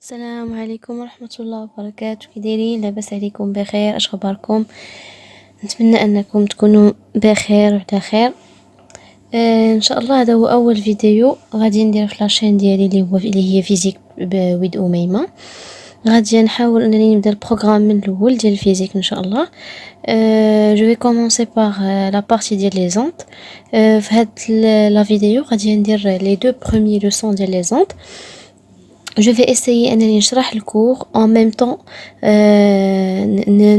السلام عليكم ورحمة الله وبركاته. كي دايرين؟ لاباس عليكم؟ بخير؟ اش اخباركم؟ نتمنى انكم تكونوا بخير وعلى خير. ان شاء الله هذا هو اول فيديو غادي ندير في لاشين ديالي اللي هي فيزيك بويد اميمه. غادي نحاول انني نبدا البروغرام من الاول ديال الفيزيك ان شاء الله. جو في كومونسي باغ لا بارتي ديال لي زونت. في هاد لا فيديو غادي ندير لي دو بروميير لوسون ديال لي زونت. Je vais essayer أنني نشرح الكور en même temps.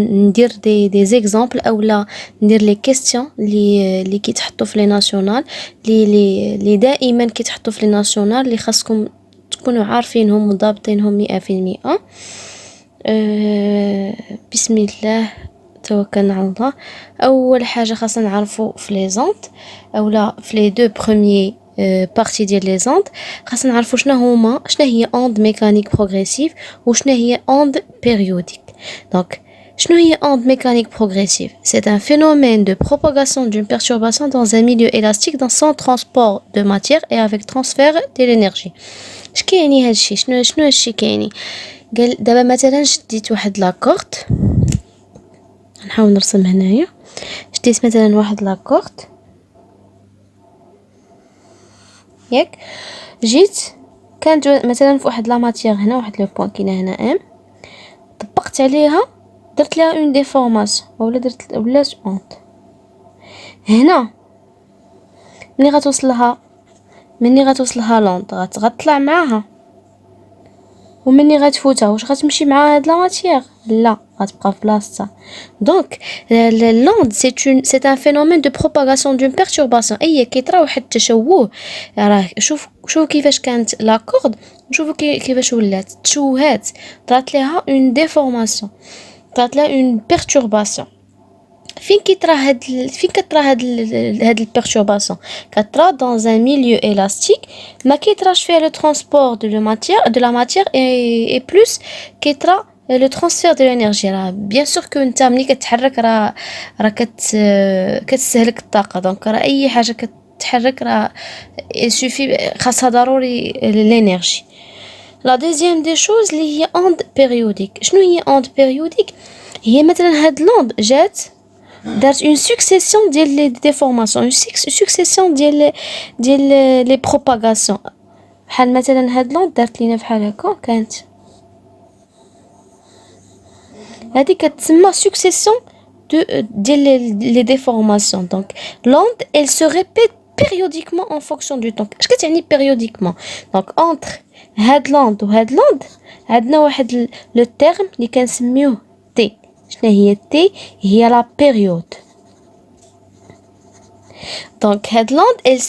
ندير des exemples أو لا ندير les questions اللي كيتحطوا في لي ناسيونال اللي دائما كيتحطوا في لي ناسيونال اللي خاصكم تكونوا عارفينهم وضابطينهم 100%. بسم الله توكلنا على الله. أول حاجة خاصنا نعرفوا في لي زونت أو لا في لي دو بروميير بارتي ديال لي زونت خاصنا نعرفوا شنو هي اوند ميكانيك بروغريسيف وشنو هي اوند بيريوديك. دونك شنو هي onde mécanique progressive? C'est un phénomène de propagation d'une perturbation dans un milieu élastique dans son transport de matière et avec transfert de l'énergie. اش كيعني هادشي؟ شنو هادشي كيعني؟ قال دابا مثلا شديت واحد لاكورت، نحاول نرسم هنايا. شديت مثلا واحد لاكورت ياك، جيت كانت مثلا في واحد لا ماتيير هنا، واحد لو بوين كاينه هنا ام، طبقت عليها درت لها اون ديفورماسيون ولا ولات اونت. هنا مني غتوصلها لونط غتطلع معاها، ومني غتفوتها واش غتمشي مع هاد لا ماتيير؟ لا، غتبقى في بلاصتها. دونك l'onde c'est un phénomène de propagation d'une perturbation. كيطرا واحد التشوه. راه شوف كيفاش كانت لاكورد، وشوفوا كيفاش ولات تشوهات، طرات ليها اون ديفورماسيون، طرات لها اون بيرتورباسيون. فين كطرا هاد البيرتورباسيون؟ كطرا dans un milieu élastique. ما كيطراش فيه لو ترانسبور دو لا ماتيير et plus كيطرا لو ترانسفير دو لينيرجي. راه بيان سور كو نتا ملي كتحرك راه كتستهلك الطاقه. دونك راه اي حاجه كتحرك راه يسوفي خاصها ضروري لينيرجي. لا دوزيام دي شوز اللي هي اوند بيريوديك. شنو هي اوند بيريوديك؟ هي مثلا هاد لوند جات دارت اون سكسيسيون ديال لي ديفورماسيون، اون سكسيسيون ديال لي بروباغاسيون. بحال مثلا هاد لوند دارت لينا بحال هكا، كانت هادي كتسمى سكسيسيون ديال لي ديفورماسيون. دونك لوند elle se répète périodiquement en fonction du temps. اش كتعني périodiquement؟ دونك انتر هاد لوند وهاد لوند عندنا واحد لو تيرم اللي كنسميوه تي. شنو هي تي؟ هي لا بيريود. Donc cette langue elle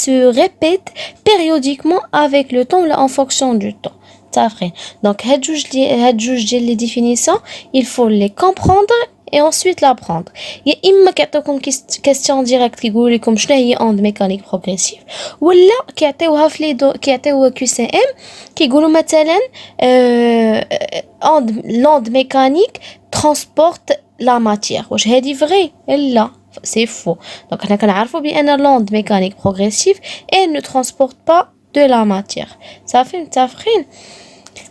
se répète périodiquement avec le temps ou en fonction du temps. صافي. Donc هاد جوج ديال لي ديفينيسيون il faut les comprendre et ensuite l'apprendre. يا اما كيعطيوكم كيستيون ديريكت كيقولوا لكم شنو هي onde mécanique progressive، ولا كيعطيوها في كيعطيوها كيو سي ام كيقولوا مثلا onde mécanique transporte la matière. واش هادي فري؟ لا، c'est faux. Donc حنا كنعرفوا بان l'onde mécanique progressive elle ne transporte pas de la matière. صافي متفقين؟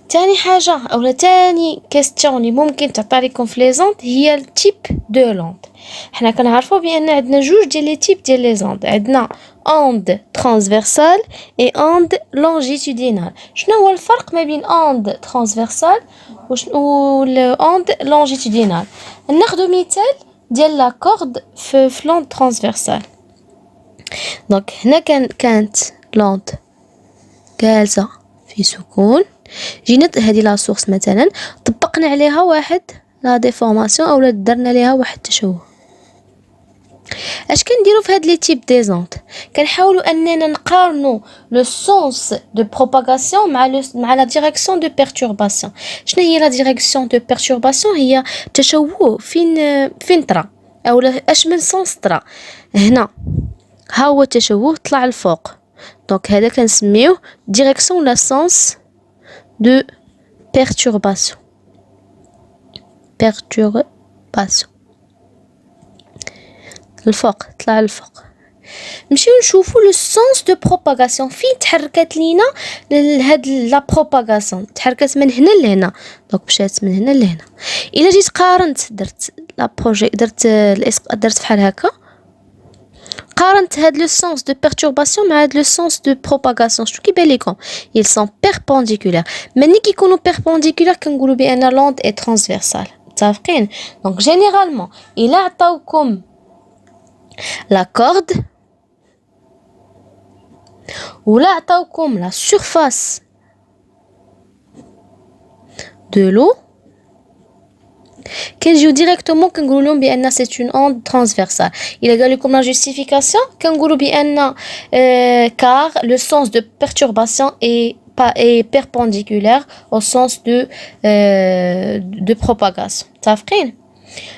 تاني حاجه اولا تاني كيستيون اللي ممكن تعطى لكم في لي زونت هي التيب دو لوند. حنا كنعرفوا بان عندنا جوج ديال لي تيب ديال لي زونت. عندنا onde transversale et onde longitudinale. شنو هو الفرق ما بين onde transversale و onde longitudinale؟ ناخذ مثال ديال لا كورد في لوند ترانسفيرسال. دونك هنا كانت لوند جالسه في سكون، جينا هذه لا سورس مثلا طبقنا عليها واحد لا ديفورماسيون اولا درنا ليها واحد التشوه. اش كنديروا في هاد لي تيب دي زونت؟ كنحاولوا اننا نقارنوا لو سونس دو بروباغاسيون مع لا ديريكسيون دو بيرتورباسيون. شنو هي لا ديريكسيون دو بيرتورباسيون؟ هي تشوه فين طرا اولا اش من سونس طرا. هنا ها هو التشوه طلع الفوق، دونك هذا كنسميوه ديريكسيون لا سونس دو بيرتورباسيون. الفوق طلع الفوق. نمشيو نشوفوا لو سونس دو بروباغاسيون فين تحركت لينا هاد لا بروباغاسيون تحركت من هنا لهنا دونك مشات من هنا لهنا الا جيت قارنت درت لا بروجي درت بحال هكا قارنت هاد لو سونس دو بيرتورباسيون مع هاد لو سونس دو بروباغاسيون شنو كيبان لكم ils sont perpendiculaires ملي كيكونوا perpendiculaires كنقولوا بان لوند اي ترانسفيرسال متفقين دونك جينيرالمون الا عطاوكم لا كورد ولا عطاوكم لا سورفاس دو لو كنجيو ديريكتومون كنقولوا لهم بان سي اون اون ترانسفيرسال الا قال لكم لا جوستيفيكاسيون كنقولوا بان car le sens de perturbation est perpendiculaire au sens de propagation متفقين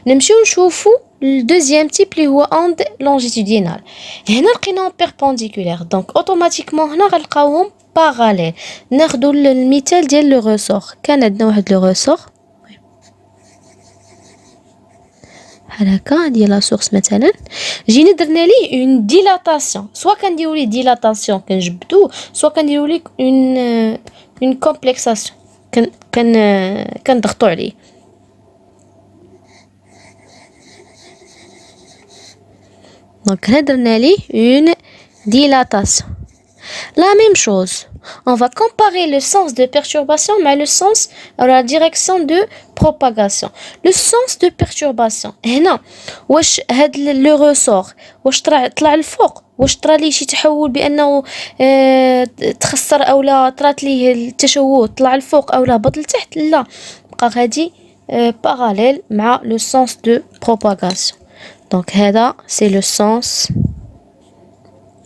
نمشيو نشوفوا الدوزيام تيب اللي هو اند لونجيتودينال هنا لقيناهم بيربونديكولير دونك اوتوماتيكمون هنا غنلقاوهم باراليل ناخذوا المثال ديال لو روسور كان عندنا واحد لو روسور بحال هكا ديال لا سورس مثلا جينا درنا ليه اون ديلاتاسيون سوا كنديروا ليه ديلاتاسيون كنجبدوه سوا كنديروا ليه اون كومبلكساسيون كنضغطوا عليه donc هنا درنا ليه une dilatation la même chose on va comparer le sens de perturbation mais le sens à la direction de propagation le sens de perturbation هنا واش هاد لو ريسور واش طلع الفوق واش طرا ليه شي تحول بانه تخسر اولا طرات ليه التشوه طلع الفوق اولا هبط لتحت لا بقى غادي باراليل مع لو سens de propagation donc هذا c'est le sens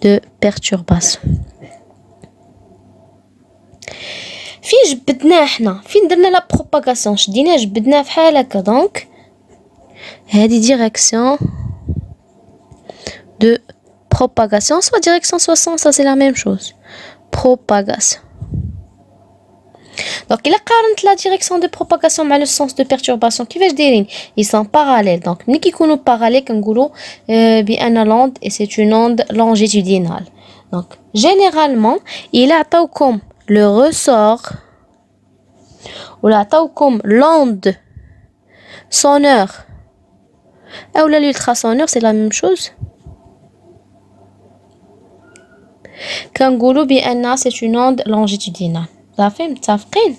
de perturbation فين جبدناه حنا فين درنا لا بروباغاسيون شديناه جبدناه بحال هكا دونك هذه ديريكسيون de propagation soit direction soit sens ça c'est la même chose propagation donc il a قارنت la direction de propagation مع le sens de perturbation كيفاش دايرين ils sont parallèles donc ملي كيكونوا parallèles كنقولوا بان l'onde et c'est une onde longitudinale donc généralement il عطاوكم le ressort ولا عطاوكم l'onde sonneur ou l'ultrasonneur c'est la même chose كنقولوا بان c'est une onde longitudinale صافي متفقين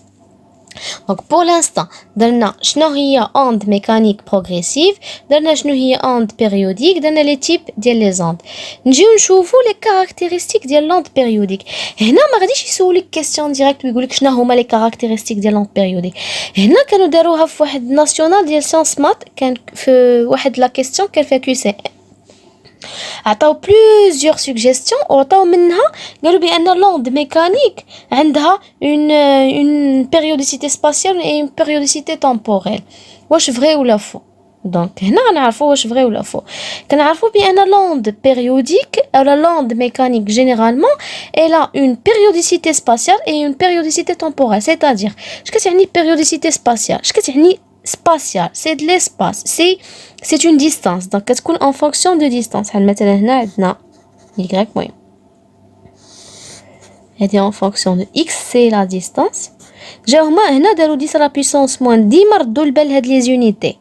donc pour l'instant درنا شنو هي onde mécanique progressive درنا شنو هي onde périodique درنا لي تيب ديال لي زوند نجيو نشوفوا لي كاركتيرستيك ديال لوند بيريوديك هنا ما غاديش يسولك كيسيون ديريكت ويقول لك شنو هما لي كاركتيرستيك ديال لوند بيريوديك هنا كانوا داروها في واحد ناسيونال ديال سيونس مات كان في واحد لا كيسيون كان فيها كيو سي عطاو بليزيور سوجيستيون وعطاو منها قالوا بان لوند ميكانيك عندها اون بيريوديسيتي سباسيال اي اون بيريوديسيتي تمبوريل واش فري ولا فو دونك هنا غنعرفوا واش فري ولا فو كنعرفوا بان لوند بيريوديك او لا لوند ميكانيك جينيرالمون الا اون بيريوديسيتي سباسيال اي اون بيريوديسيتي تمبوريل سيتادير اش كتعني بيريوديسيتي سباسيال اش كتعني spatial c'est de l'espace c'est une distance donc كتكون en fonction de distance بحال مثلا هنا عندنا y موين هذه en fonction de x c'est la distance جاو هما هنا داروا 10 la puissance moins ديما ردوا البال هاد لي زونيتي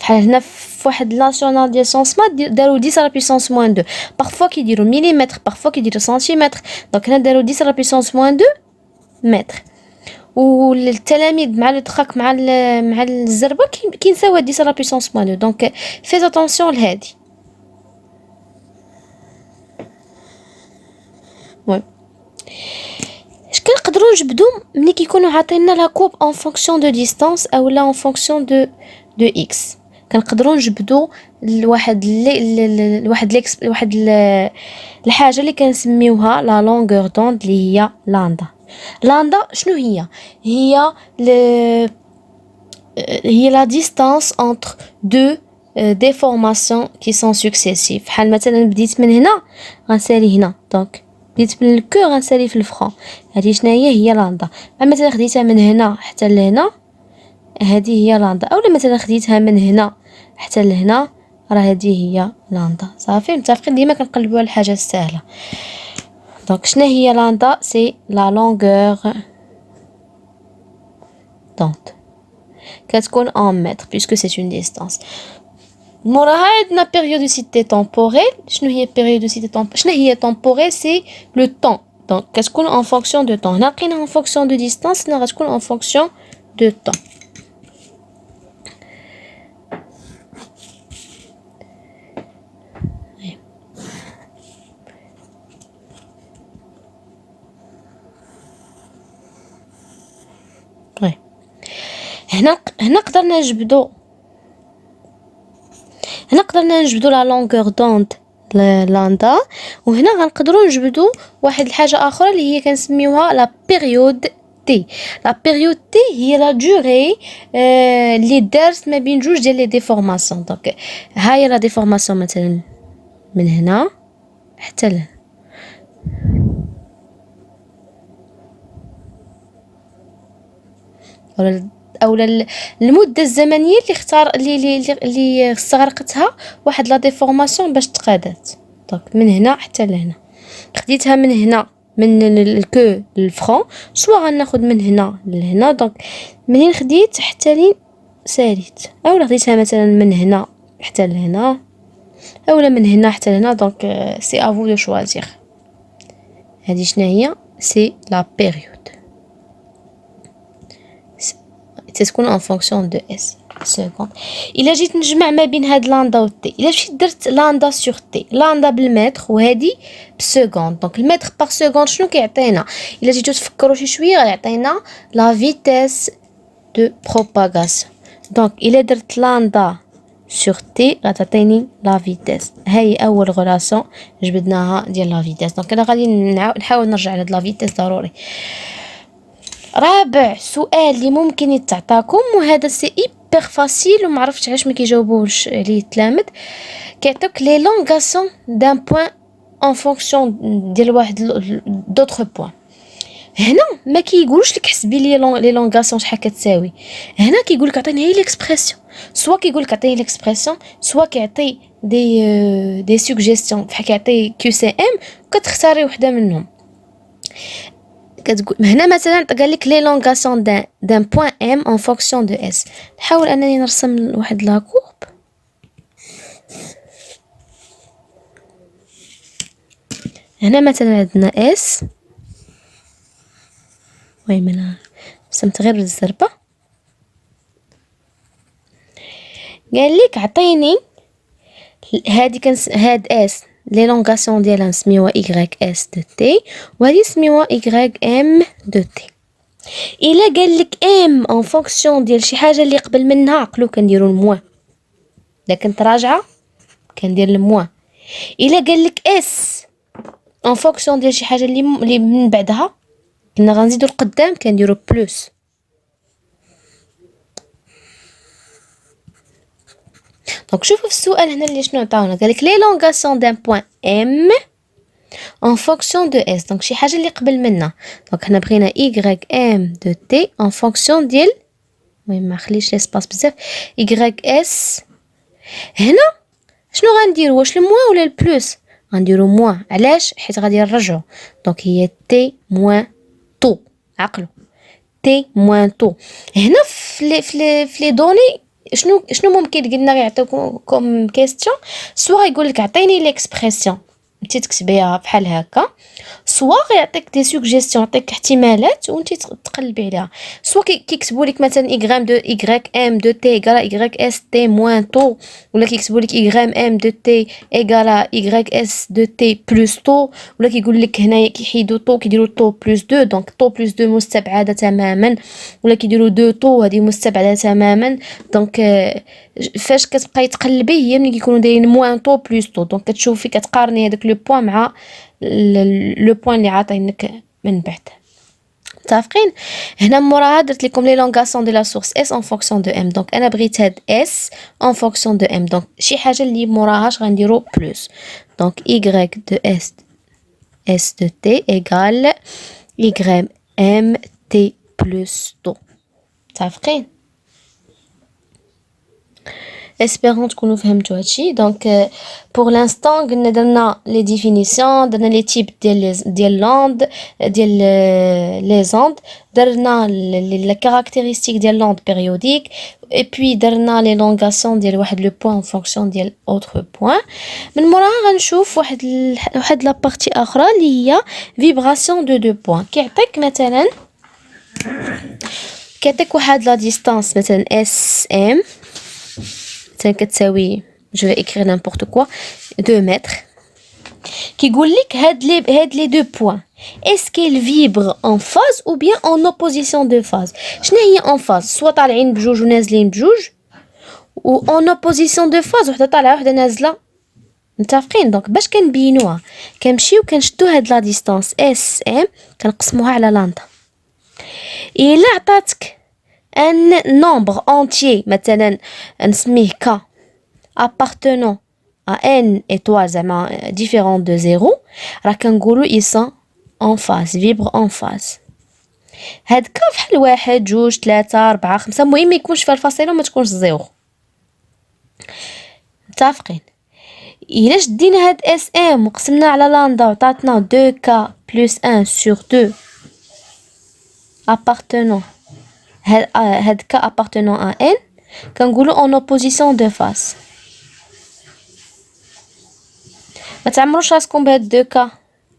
بحال هنا في واحد ناسيونال ديال سونس مات داروا 10 la puissance moins 2 parfois كيديروا مليمتر parfois كيديروا سنتيمتر دونك هنا داروا 10 la puissance moins 2 متر والتلاميذ مع التراك مع الزربه كينساو هاد 10 لا بويسونس موان 2 دونك فيز اتونسيون لهادي المهم اش كنقدروا نجبدوا ملي كيكونوا عاطينا لا كوب اون فونكسيون دو ديستانس اولا اون فونكسيون دو اكس كنقدروا نجبدوا واحد الحاجه اللي كنسميوها لا لونغور دوند اللي هي لاندا لاندا شنو هي la distance entre deux déformations qui sont successives بحال مثلا بديت من هنا غنسالي هنا دونك بديت من الكور غنسالي في الفرون هذه شنو هي لاندا مثلا خديتها من هنا حتى لهنا هذه هي لاندا اولا مثلا خديتها من هنا حتى لهنا راه هذه هي لاندا. صافي متفقين؟ ديما كنقلبوا على الحاجه السهله. دونك شنو هي لاندا؟ سي لا لونغور دونت، كتكون en mètres puisque c'est une distance. موراها عندنا périodicité temporelle. شنو هي périodicité temporelle؟ شنو هي temporelle؟ سي لو طون. دونك كتكون en fonction de temps. هنا لقينا en fonction de distance، هنا غتكون en fonction de temps. هنا قدرنا نجبدو لا لونغور دوند لاندا، وهنا غنقدروا نجبدو واحد الحاجه اخرى اللي هي كنسميوها لا بيريود تي. لا بيريود تي هي لا دوري اللي دارت ما بين جوج ديال لي ديفورماسيون. دونك ها هي لا ديفورماسيون مثلا من هنا حتى لهنا، اولا المده الزمنيه اللي استغرقتها واحد لا ديفورماسيون باش تقادات. دونك من هنا حتى لهنا خديتها، من هنا من الكو للفرون، سوا غناخد من هنا لهنا. دونك منين خديت حتى لين ساليت، اولا خديتها مثلا من هنا حتى لهنا، اولا من هنا حتى لهنا. دونك سي افو دو شوازير. هذه شنو هي؟ سي لا بيريود. تكون ان فونكسيون دو اس سكوند. الا جيت نجمع ما بين هاد لاندا و تي، الا مشيت درت لاندا سور تي، لاندا بالمتر وهادي بسكوند. دونك المتر باغ سكوند شنو كيعطينا؟ الا جيتو تفكروا شي شويه غيعطينا لا فيتيس دو بروباغاسيون. دونك الا درت لاندا سور تي غتعطيني لا فيتيس. هاي اول غولاسيون جبدناها ديال لا فيتيس. دونك انا غادي نحاول نرجع لهاد لا فيتيس ضروري. رابع سؤال اللي ممكن يتعطاكم، وهذا سي ايبر فاسيل وما عرفتش علاش ما كيجاوبوش عليه التلاميذ، كيعطيوك لي لونغاسيون دان بوين ان فونكسيون ديال واحد دوطخ بوين. هنا ما كيقولوش لك حسبي لي لونغاسيون شحال كتساوي، هنا كيقول لك عطيني هي ليكسبرسيون. سوا كيقول لك عطيني ليكسبرسيون، سوا كيعطي دي سوجيستيون بحال كيعطي كيو سي ام كتختاري وحده منهم. كتقول هنا مثلا قال لك لي لونغاسيون دان بوين ام ان فونكسيون دو اس. نحاول انني نرسم واحد لا كورب. هنا مثلا عندنا اس، المهم انا رسمت غير بالزربه. قال لك عطيني هادي هاد اس لي لونغاسيون ديالها نسميوها y s دو تي، وهذه نسميوها y m دو تي. الا قال لك m ان فونكسيون ديال شي حاجه اللي قبل منها، عقلو كنديروا الموان. الا كنت راجعه كندير الموان. الا قال لك s ان فونكسيون ديال شي حاجه اللي من بعدها، كنا غنزيدوا القدام كنديروا بلس. دونك شوفوا في السؤال هنا اللي شنو عطاونا، قالك لي لونغاسيون دان بوين ام en fonction de s. دونك شي حاجه اللي قبل منا. دونك حنا بغينا y m de t en fonction ديال، المهم ما خليش ليسباس بزاف، y s. هنا شنو غنديروا؟ واش الموان ولا البلس؟ غنديروا موان. علاش؟ حيت غادي نرجعوا. دونك هي t moins طو. عقلوا t moins طو. هنا في لي دوني شنو ممكن قلنا يعطيوكم كوم كيستيون؟ سوا يقول لك عطيني ليكسبرسيون انت تكتبيها بحال هكا، سوا يعطيك دي سوجيستيون، يعطيك احتمالات وانت تقلبي عليها. سوا كيكتبوا لك مثلا y m de t égale y s t moins طو، ولا كيكتبوا لك y m de t égale y s de t plus طو، ولا كيقول لك هنايا كيحيدوا طو كيديروا طو بلس 2. دونك طو بلس 2 مستبعده تماما، ولا كيديروا 2 طو هذه مستبعده تماما. دونك فاش كتبقاي تقلبي هي ملي كيكونوا دايرين موان طو بلس طو. دونك كتشوفي كتقارني هذاك لو بوين مع لو بوين اللي عاطينك من بعد. متفقين؟ هنا موراها درت لكم لي لونغاسيون دو لا سورس اس ان فونكسيون دو ام. دونك انا بغيت هاد اس ان فونكسيون دو ام. دونك شي حاجه اللي موراهاش غنديرو بلس. دونك y دو اس s de t égale y m t plus طو. متفقين؟ espérons تكونوا فهمتوا هادشي. donc pour l'instant درنا les définitions, درنا les types ديال l'onde, ديال les ondes, درنا les caractéristiques ديال l'onde périodique, et puis درنا l'élongation ديال واحد le point en fonction ديال autre point. من موراها غنشوف واحد لا بارتي اخرى اللي هي vibration de deux points. كيعطيك مثلا كيعطيك واحد لا ديستانس مثلا SM مثلا كتساوي je vais écrire n'importe quoi 2 mètres كيقول لك هاد لي دو بوين est-ce qu'elles vibrent en phase ou bien en opposition de phase. شنو هي en phase؟ سوا طالعين بجوج ونازلين بجوج و en opposition de phase وحده طالعه وحده نازله متفقين. دونك باش كنبينوها كنمشيو كنشدو هاد لا ديستانس SM كنقسموها على لاندا. الا عطاتك ان nombre entier مثلا نسميه k appartenant à n étoiles زعما différentes de 0 راه كنقولوا ils sont en phase, vibrent en phase. هاد k فحال 1 2 3 4 5 المهم ما يكونش فيها الفاصله وما تكونش زيرو متفقين. الا شدينا هاد SM وقسمنا على لاندا وعطاتنا 2k plus 1 sur 2 appartenant هاد k appartenant à n كنقولوا en opposition de phase. ما تعمروش راسكم بهاد 2k.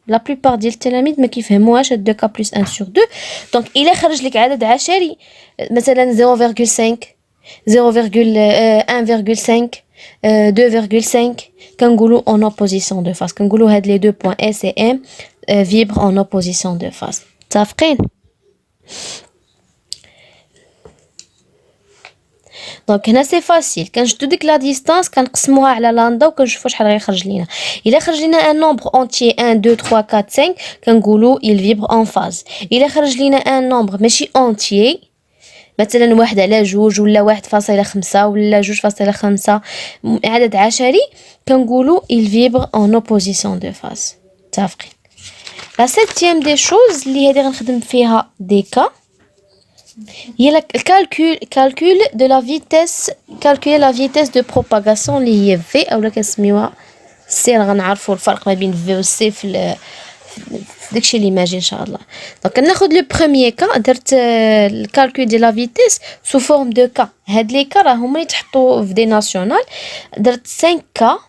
لا بلوبار ديال التلاميذ ما كيفهموهاش هاد 2k plus 1 sur 2. دونك الا خرج لك عدد عشري مثلا 0.5 0.1.5 2.5 كنقولوا en opposition de phase. كنقولوا هاد لي دو بوين S et M vibrent en opposition de phase. متفقين. دونك هنا سي فاسيل كنشدو ديك لا ديستانس كنقسموها على لاندا وكنشوفوا شحال غيخرج لينا. الا خرج لينا ان نومبر اونتيي 1 2 3 4 5 كنقولوا il vibre en phase. الا خرج لينا ان نومبر ماشي اونتيي مثلا 1 على 2 ولا 1.5 ولا 2.5 عدد عشري كنقولوا il vibre en opposition de phase. متفقين. لا سيتيام دي شوز اللي هادي غنخدم فيها دي كا هي الكالكول دو لا فيتيس كالكولي لا فيتيس دو بروباغاسيون اللي هي في اولا كنسميوها سي. غنعرفوا الفرق ما بين في و سي في داكشي اللي ماجي ان شاء الله. دونك ناخذ لو بروميير كا درت الكالكول ديال لا فيتيس سو فورم دو كا. هاد لي كا راه هما يتحطوا في دي ناسيونال. درت 5 كا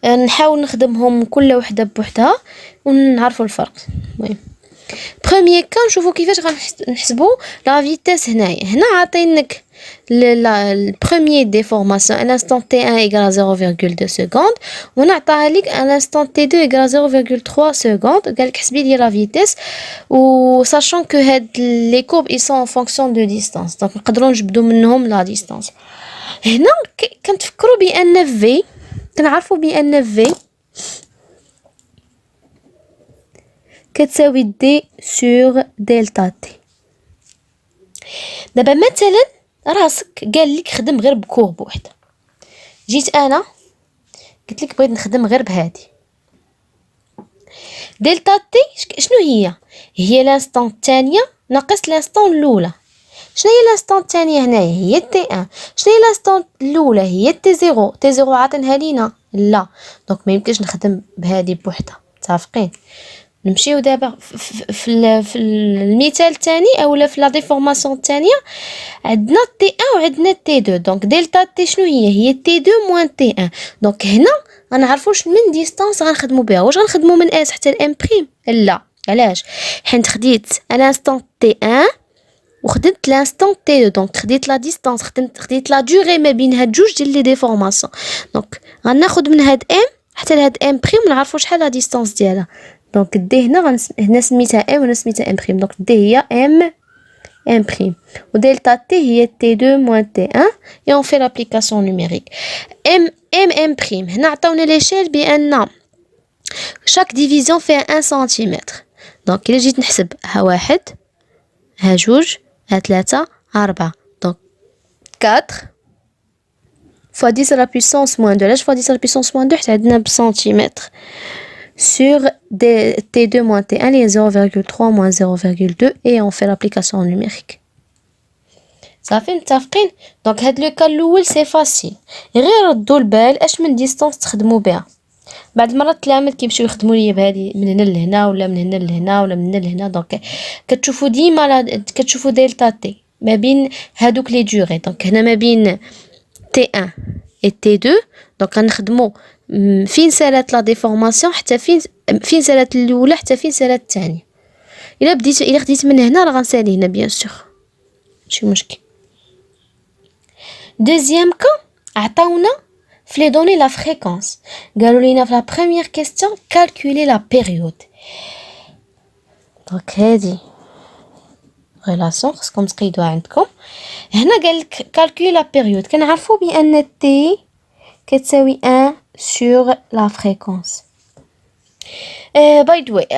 نحاول نخدمهم كل وحده بوحدها ونعرفوا الفرق. المهم بروميير كا نشوفوا كيفاش غنحسبوا لا فيتيس. هنا عاطينك البروميير ديفورماسيون ان انستون تي 1 ايغال 0.2 سكوند ونعطيها لك ان انستون تي 2 ايغال 0.3 سكوند. قالك حسبي لي لا فيتيس و ساشون كو هاد لي كورب اي سون ان فونكسيون دو ديستانس. دونك نقدروا نجبدوا منهم لا ديستانس. هنا كنتفكروا بان في كنعرفوا بان في كتساوي دي سور دلتا تي. دابا مثلا راسك قال لك خدم غير بكورب وحده. جيت انا قلت لك بغيت نخدم غير بهادي دلتا تي. شنو هي لانستون الثانيه ناقص لانستون الاولى. شنو هي لانستون الثانيه هنايا هي تي 1. شنو هي لانستون الاولى هي تي 0. تي 0 عاطينها لينا لا. دونك ما يمكنش نخدم بهادي بوحدها. متفقين. نمشيو دابا في المثال الثاني اولا في لا ديفورماسيون الثانيه عندنا تي 1 وعندنا تي 2. دونك دلتا تي شنو هي تي 2 موان تي 1. دونك هنا غنعرفوش من ديستانس غنخدموا بها. واش غنخدموا من اس حتى الام بريم؟ لا. علاش؟ حيت خديت ان انستون تي 1 وخدمت لانستون تي 2. دونك خديت لا ديستانس خديت لا دوري ما بين هاد جوج ديال لي ديفورماسيون. دونك غناخذ من هاد ام حتى لهاد ام بريم ونعرفوا شحال لا ديستانس ديالها. دونك دي هنا سميتها ام وهنا سميتها ام بريم. دونك دي هي ام بريم ودلتا تي هي تي 2 موان تي 1 et on fait l'application numérique. ام بريم هنا عطاونا ليشيل بان chaque division fait 1 سنتيمتر. دونك الا جيت نحسب ها 1 ها 2 ها 3 ها 4 دونك 4 fois 10 à la puissance moins 2. علاش fois 10 à la puissance moins 2 حيت عندنا بسنتيمتر sur T2 moins T1 il y a 0.3 moins 0.2 et on fait l'application numérique. صافي متفقين. دونك هاد لو كا الاول سي فاسيل، غير ردوا البال اش من ديستانس تخدموا بها. بعد مرات التلاميذ كيمشيو يخدموا ليا بهذه من هنا لهنا ولا من هنا لهنا ولا من هنا لهنا. دونك كتشوفوا ديما كتشوفوا دلتا تي ما بين هادوك لي دوري. دونك هنا ما بين تي 1 et T2. دونك غنخدموا فين سالات لا ديفورماسيون حتى فين سالات الاولى حتى فين سالات الثانيه. الا خديت من هنا راه غنسالي هنا بيان سور ماشي مشكل. دوزيام كا عطاونا في لي دوني لا فريكونس، قالوا لينا في لا بروميير كيستيون كالكولي لا بيريود. دونك هادي ريلاسيون خصكم تقيدوها عندكم. هنا قالك كالكولي لا بيريود، كنعرفوا بان تي كتساوي 1 sur la fréquence. باي ذا واي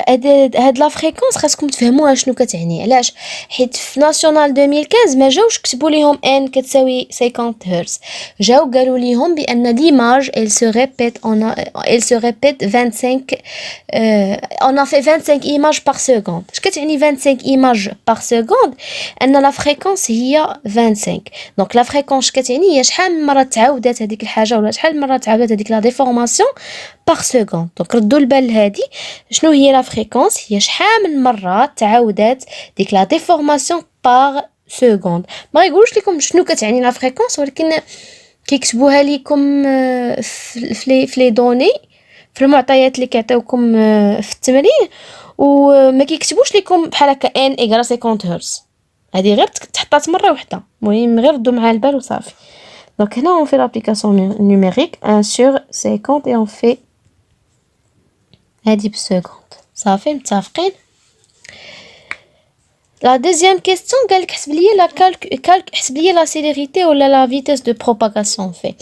هاد لا فريكونس خاصكم تفهموها شنو كتعني. علاش؟ حيت في ناسيونال 2015 ما جاوش كتبوا ليهم ان كتساوي 50 هرتز، جاو قالوا ليهم بان ليماج elle se répète 25 on a fait 25 images par seconde. اش كتعني 25 images par seconde؟ ان لا فريكونس هي 25. دونك لا فريكونس كتعني هي شحال من مره تعاودات هذيك الحاجه ولا شحال من مره تعاودات هذيك لا ديفورماسيون par seconde. دونك ردوا البال لهادي شنو هي لا فريكونس، هي شحال من مره تعاودات ديك لا ديفورماسيون par seconde. ما يقولوش لكم شنو كتعني لا فريكونس، ولكن كيكتبوها لكم في لي دوني في المعطيات اللي كيعطيوكم في التمرين، وما كيكتبوش لكم بحال هكا ان ايغال 50 هرتز. هذه غير تحطات مره واحده، المهم غير ردوا معها البال وصافي. دونك هنا on fait l'application numérique 1 sur 50 et on fait هادي بسكوند. صافي متفقين. لا دوزيام كيستيون قالك حسب لي لا حسب لي لا سيليريتي ولا لا فيتاس دو بروباغاسيون في.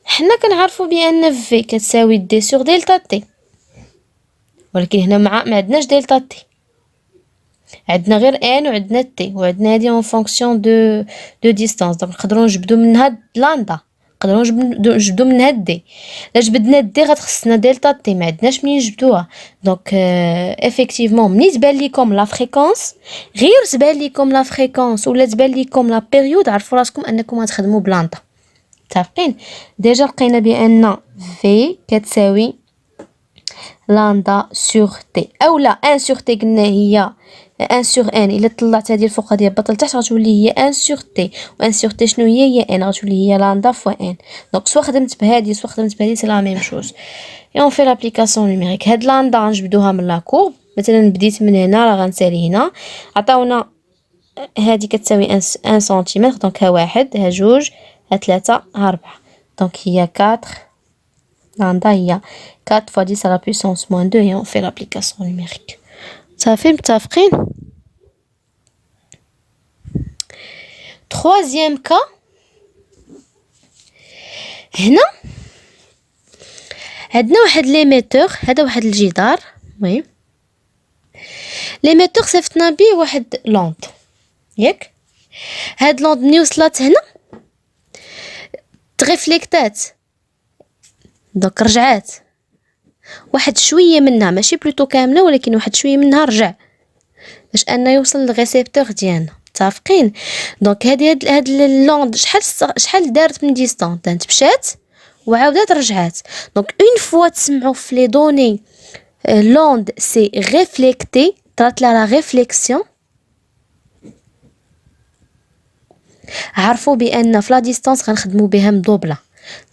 حنا كنعرفوا بان في كتساوي دي سور دلتا تي، ولكن هنا ما عندناش دلتا تي، عندنا غير ان وعندنا تي وعندنا هادي اون فونكسيون دو ديستانس. دونك نقدروا نجبدوا منها لاندا، نقدروا نجبدوا منها دي. الا جبدنا دي غتخصنا دلتا تي، ما عندناش منين نجبدوها. دونك افيكتيفمون ملي تبان لكم لا فريكونس، غير تبان لكم لا فريكونس ولا تبان لكم لا بيريود، عرفوا راسكم انكم غتخدموا بلاندا. متفقين؟ ديجا لقينا بان في كتساوي لاندا سور تي، اولا 1 سور تي قلنا هي 1 سور ان. الا طلعت هذه الفوق هذه هبط لتحت غتولي هي 1 سور تي، و 1 سور تي شنو هي ان، غتولي هي لاندا فوا ان. دونك سوا خدمت بهذه سوا خدمت بهذه سي لا ميم شوز. اي اون في لابليكاسيون نيميريك. هاد لاندا غنجبدوها من لا كورب. مثلا بديت من هنا راه غنسالي هنا، عطاونا هذه كتساوي 1 سنتيمتر. دونك ها 1 ها 2 ها 3 ها 4. دونك هي 4 lambda il y a 4 fois 10 à la puissance moins 2 et on fait l'application numérique. صافي متفقين. troisième cas. هنا عندنا واحد ليميتور، هذا واحد الجدار. وي ليميتور صيفطنا به واحد لوند ياك. هاد لوند ملي وصلت هنا تريفليكتات، دونك رجعات واحد شويه منها، ماشي بلوتو كامله ولكن واحد شويه منها رجع باش انه يوصل للغيسيبتور ديالنا. متفقين؟ دونك هاد اللوند شحال دارت من ديستانس، مشات وعاودات رجعات. دونك اون فوا تسمعوا في لي دوني لوند سي ريفليكتي، طرات لها لا ريفليكسيون، عرفوا بان في لا ديستانس غنخدموا بها مدوبله.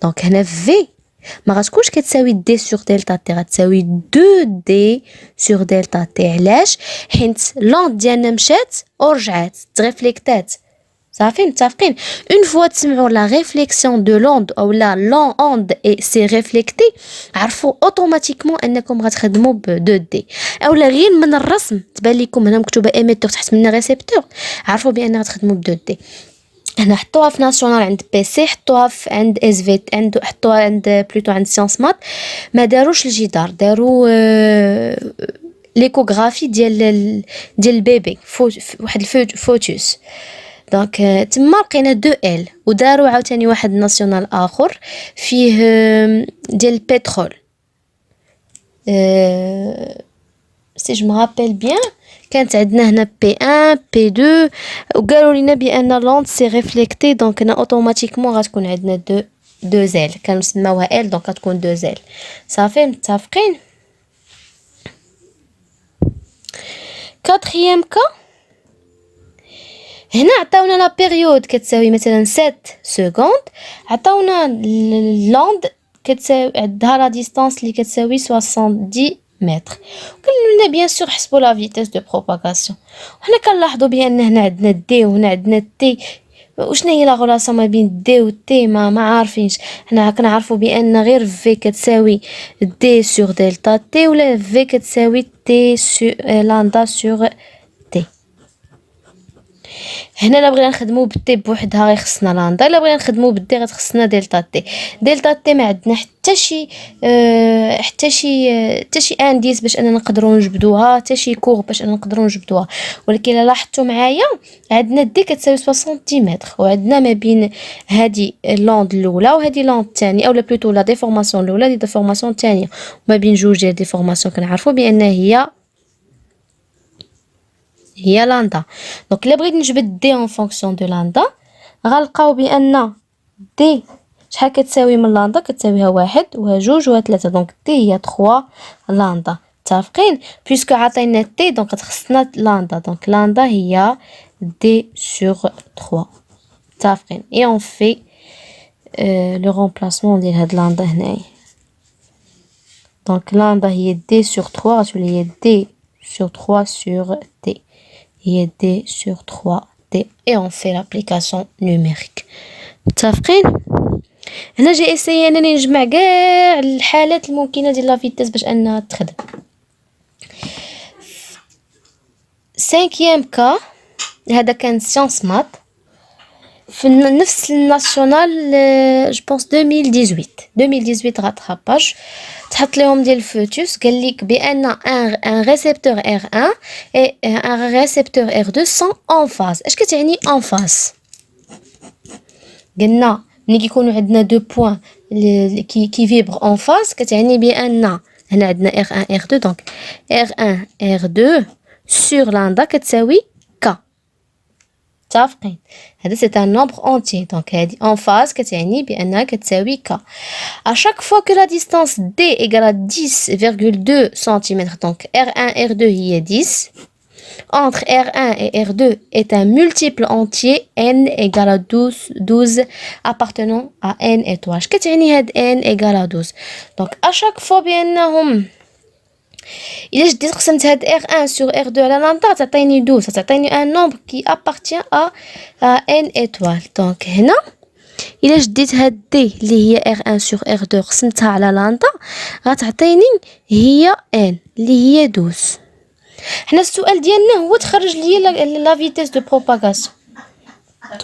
دونك هنا في ما غتكونش كتساوي دي سور دلتا تي، غتساوي 2 دي سور دلتا تي. علاش؟ حيت لوند ديالنا مشات ورجعات تريفليكتات. صافي متفقين. اون فوا تسمعوا لا ريفليكسيون دو لوند او لا لوند اي سي ريفليكتي، عرفوا اوتوماتيكمون انكم غتخدموا ب 2 دي. اولا غير من الرسم تبان لكم هنا مكتوبه ايميتور تحت منها ريسيبتور، عرفوا بان غتخدموا ب 2 دي. هنا حطوها في ناسيونال عند بيسي، حطوها في عند اس في، حطوها عند بلوتو عند سيونس مات. ما داروش الجدار، داروا ليكوغرافي ديال البيبي واحد الفوتوس. دونك تما لقينا 2 ال، وداروا عاوتاني واحد ناسيونال اخر فيه ديال البترول. سي جو مابيل بيان كانت عندنا هنا P1 P2 وقالوا لنا بان لوند سي ريفليكتي دونك هنا اوتوماتيكمون غتكون عندنا دو زيل كنسماوها ال دونك غتكون دو زيل صافي متفقين. كاتريام كا هنا عطاونا لا بيريود كتساوي مثلا 7 سكوند عطاونا لوند كتساوي عندها لا ديستانس اللي كتساوي 70 متر قالوا لنا بيان سور حسبوا لا فيتيس دو بروباغاسيون. وحنا كنلاحظوا بان هنا عندنا دي وهنا عندنا تي وشنا هي لا غولاسيون ما بين دي و تي ما عارفينش. حنا كنعرفوا بان غير في كتساوي دي سور دلتا تي ولا في كتساوي تي سور لاندا سور تي. هنا الا بغينا نخدمو بالتي بوحدها غيخصنا لاندا الا بغينا نخدمو بالدي غتخصنا دلتا تي. دلتا تي ما عندنا حتى شي انديس باش اننا نقدروا نجبدوها حتى شي كور باش اننا نقدروا نجبدوها. ولكن الا لاحظتوا معايا عندنا دي كتساوي 60 متر وعندنا ما بين هذه اللوند الاولى وهذه اللوند الثانيه اولا بلوتو لا ديفورماسيون الاولى دي ديفورماسيون الثانيه ما بين جوج ديال ديفورماسيون كنعرفوا بان هي لاندا. دونك الا بغيت نجبد دي اون فونكسيون دو لاندا غنلقاو بان دي شحال كتساوي من لاندا كتساويها 1 وها 2 وها 3 دونك دي هي 3 لاندا متفقين. بيسكو عطينا تي دونك خصنا لاندا دونك لاندا هي دي سور 3 متفقين. اي اون في لو رومبلاسمون ديال هاد لاندا هنايا دونك لاندا هي دي سور 3 غتولي هي دي sur 3 sur t هي d sur 3t et on fait l'application numérique متفقين. هنا جي اسيي انني نجمع كاع الحالات الممكنه ديال لا فيتيس باش انها تخدم. 5e كا هذا كان سيونس مات في نفس الناسيونال جو بونس 2018 راتراباج تحط لهم ديال الفوتوس قال لك بان ان ريسبتور R1 et un récepteur R2 sont en phase. اش كتعني en phase؟ قلنا ملي كيكونوا عندنا دو بوين كي فيبر en phase كتعني بان هنا عندنا R1 R2 دونك R1 R2 sur لاندا كتساوي متفقين. هذا سي ان نومبر اونتي دونك هذه en phase كتعني بانها كتساوي ك. à chaque fois que la distance d égale à 10,2 cm donc R1 R2 هي 10 entre R1 et R2 est un multiple entier n égale à 12 appartenant à n étoiles. كتعني هاد n égale à 12 donc à chaque fois بانهم إلا جديت قسمت هاد R1 sur R2 على لاندا تعطيني 12 تعطيني un nombre qui appartient à n étoiles. دونك هنا إلا جديت هاد D اللي هي R1 sur R2 قسمتها على لاندا غتعطيني هي n اللي هي 12. حنا السؤال ديالنا هو تخرج لي لا فيتيس دو بروباغاسيون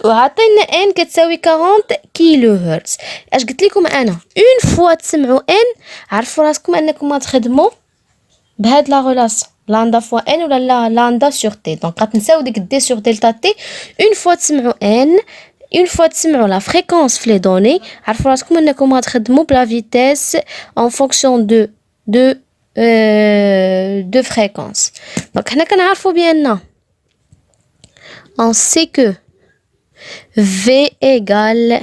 وعطينا n كتساوي 40 كيلو هرتز. اش قلت لكم انا اون فوا تسمعوا n عرفوا راسكم انكم غتخدموا بهاد لا غولاسيون لاندا فوا ان ولا لاندا سور تي دونك غتنساو ديك دي سور دلتا تي اون فوا تسمعوا ان اون فوا تسمعوا لا فريكونس في لي دوني عرفوا راسكم انكم غتخدموا بلا فيتيس اون فونكسيون دو فريكونس. دونك حنا كنعرفوا بان on sait que v égale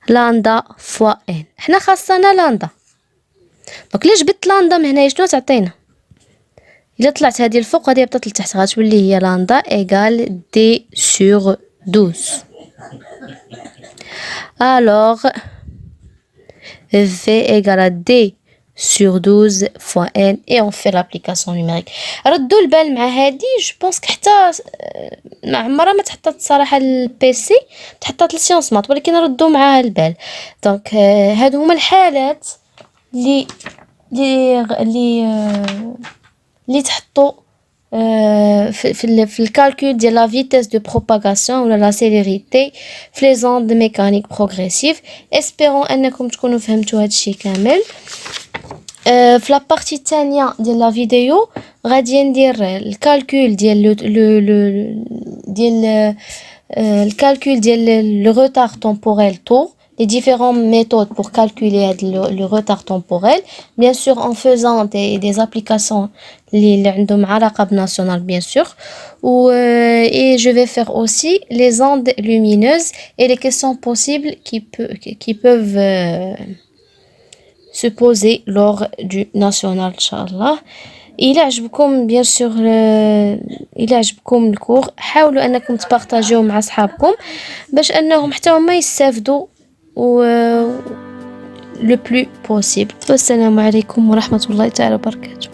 لاندا فوا ان حنا خاصنا لاندا دونك الا جبت لاندا من هنايا شنو تعطينا؟ الا طلعت هذه الفوق هذه هبطت لتحت غتولي هي لاندا ايغال دي سور 12. alors v égale à d sur 12 fois n et on fait l'application numérique. ردوا البال مع هذه جو بونس حتى عمرها ما تحطات صراحه البي سي تحطات للسيونس مات ولكن ردوا معاها البال. دونك هادو هما الحالات اللي تحطوا في الكالكول ديال لا فيتيس دو بروباغاسيون ولا لا سيليريتي في لي زوند ميكانيك بروغريسيف. اسبيرون انكم تكونوا فهمتوا هادشي كامل. في لا بارتي الثانيه ديال لا فيديو غادي ندير الكالكول ديال الكالكول ديال لو روتار تمبوريل طور les différentes méthodes pour calculer le retard temporel, bien sûr en faisant des applications اللي عندهم علاقة بnational bien sûr, et je vais faire aussi les ondes lumineuses et les questions possibles qui peuvent se poser lors du national inchallah. إلى عجبكم bien sûr إلى عجبكم الكور حاولوا أنكم تبارطاجيوه مع أصحابكم باش أنهم حتى هما يستافدوا le plus possible. والسلام عليكم ورحمة الله تعالى وبركاته.